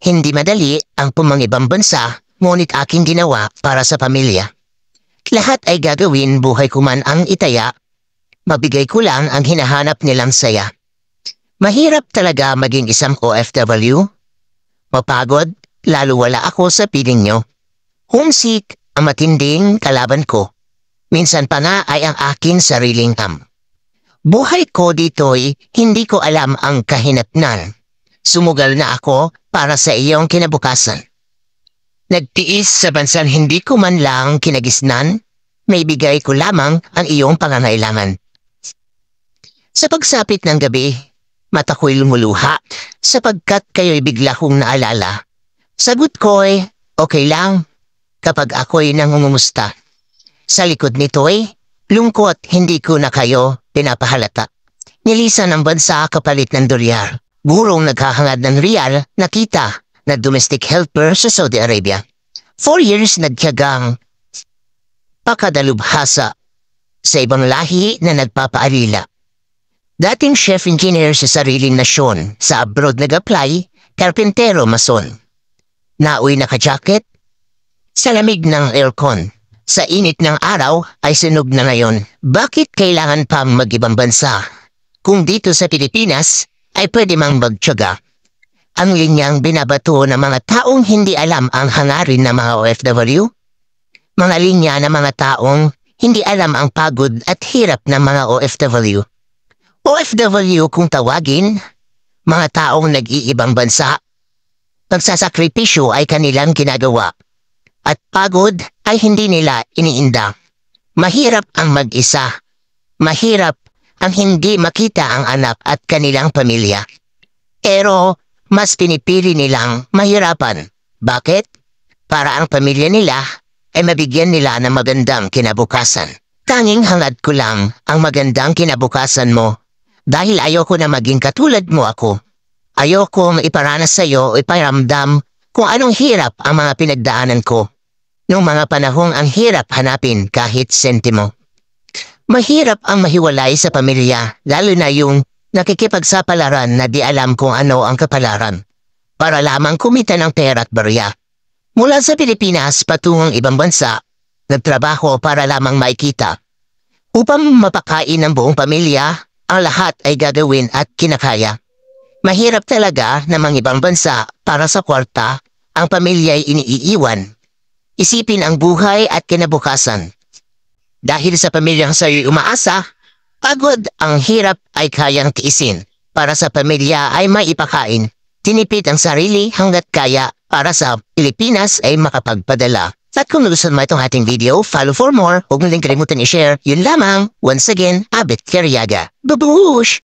Hindi madali ang pumangibang bansa, ngunit aking ginawa para sa pamilya. Lahat ay gagawin buhay ko man ang itaya. Mabigay ko lang ang hinahanap nilang saya. Mahirap talaga maging isang OFW. Mapagod, lalo wala ako sa piling nyo. Homesick ang matinding kalaban ko. Minsan pa nga ay ang aking sariling buhay ko dito'y hindi ko alam ang kahinatnan. Sumugal na ako para sa iyong kinabukasan. Nagtiis sa bansang hindi ko man lang kinagisnan, may bigay ko lamang ang iyong pangangailangan. Sa pagsapit ng gabi, mata ko'y lumuluha sapagkat kayo'y bigla kong naalala. Sagot ko'y okay lang kapag ako'y nangungumusta. Sa likod nito'y lungkot, hindi ko na kayo pinapahalata. Nilisan ang bansa kapalit ng dolyar. Gurong naghahangad ng riyal, nakita na domestic helper sa Saudi Arabia. 4 years nagtiyagang pakadalubhasa sa ibang lahi na nagpapaalila. Dating chef engineer sa sariling nasyon, sa abroad nag-apply, karpintero mason. Naoy naka-jacket, sa lamig ng aircon. Sa init ng araw ay sinog na ngayon. Bakit kailangan pang mag-ibang bansa? Kung dito sa Pilipinas ay pwede mang magtiyaga. Ang linyang binabato ng mga taong hindi alam ang hangarin ng mga OFW. Mga linya ng mga taong hindi alam ang pagod at hirap ng mga OFW. OFW kung tawagin, mga taong nag-iibang bansa. Pagsasakripisyo ay kanilang ginagawa. At pagod ay hindi nila iniinda. Mahirap ang mag-isa. Mahirap ang hindi makita ang anak at kanilang pamilya. Pero mas pinipili nilang mahirapan. Bakit? Para ang pamilya nila ay mabigyan nila ng magandang kinabukasan. Tanging hangad ko lang ang magandang kinabukasan mo dahil ayoko na maging katulad mo ako. Ayoko iparanas sa iyo o iparamdam kung anong hirap ang mga pinagdaanan ko. Noong mga panahong ang hirap hanapin kahit sentimo. Mahirap ang mahiwalay sa pamilya, lalo na yung nakikipagsapalaran na di alam kung ano ang kapalaran. Para lamang kumita ng pera at barya. Mula sa Pilipinas patungong ibang bansa, nagtrabaho para lamang maikita. Upang mapakain ng buong pamilya, ang lahat ay gagawin at kinakaya. Mahirap talaga na mga ibang bansa para sa kwarta, ang pamilya ay iniiwan. Isipin ang buhay at kinabukasan. Dahil sa pamilyang sa'yo'y umaasa, pagod ang hirap ay kayang tiisin. Para sa pamilya ay maipakain. Tinipid ang sarili hanggat kaya para sa Pilipinas ay makapagpadala. At kung nagustuhan mo itong ating video, follow for more. Huwag mo din kalimutan i-share. Yun lamang. Once again, Abit Kariaga. Babush!